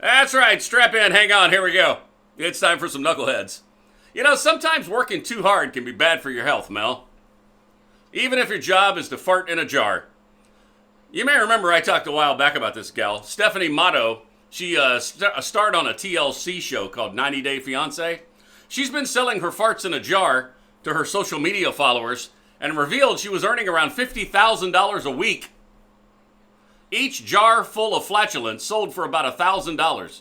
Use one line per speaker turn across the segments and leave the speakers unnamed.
That's right. Strap in. Hang on. Here we go. It's time for some knuckleheads. You know, sometimes working too hard can be bad for your health, Mel. Even if your job is to fart in a jar. You may remember I talked a while back about this gal, Stephanie Motto. She starred on a TLC show called 90 Day Fiancé. She's been selling her farts in a jar to her social media followers and revealed she was earning around $50,000 a week. Each jar full of flatulence sold for about $1,000.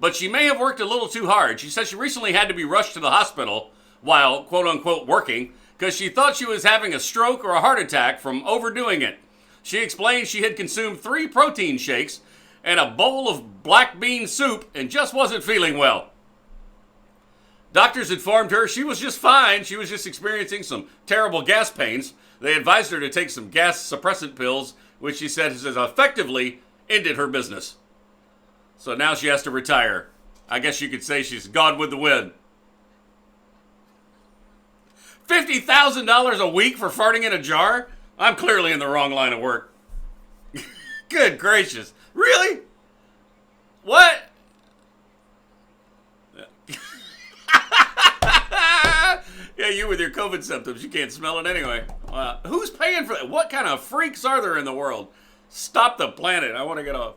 But she may have worked a little too hard. She said she recently had to be rushed to the hospital while, quote unquote, working because she thought she was having a stroke or a heart attack from overdoing it. She explained she had consumed 3 protein shakes and a bowl of black bean soup and just wasn't feeling well. Doctors informed her she was just fine. She was just experiencing some terrible gas pains. They advised her to take some gas suppressant pills, which she said has effectively ended her business. So now she has to retire. I guess you could say she's gone with the wind. $50,000 a week for farting in a jar? I'm clearly in the wrong line of work. Good gracious. Really? What? Yeah, you with your COVID symptoms, you can't smell it anyway. Who's paying for that? What kind of freaks are there in the world? Stop the planet. I want to get off.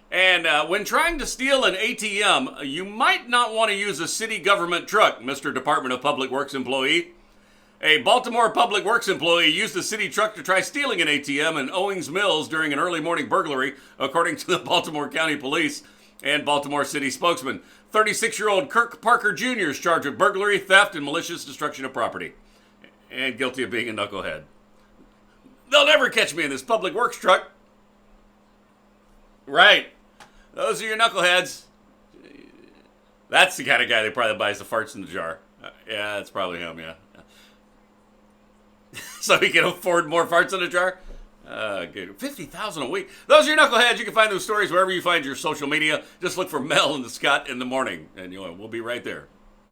And when trying to steal an ATM, you might not want to use a city government truck, Mr. Department of Public Works employee. A Baltimore Public Works employee used a city truck to try stealing an ATM in Owings Mills during an early morning burglary, according to the Baltimore County Police and Baltimore City spokesman. 36-year-old Kirk Parker Jr. is charged with burglary, theft, and malicious destruction of property, and guilty of being a knucklehead. They'll never catch me in this public works truck. Right. Those are your knuckleheads. That's the kind of guy that probably buys the farts in the jar. Yeah, that's probably him, yeah. So he can afford more farts in a jar? Good. $50,000 a week. Those are your knuckleheads. You can find those stories wherever you find your social media. Just look for Mel and the Scott in the morning, and we'll be right there.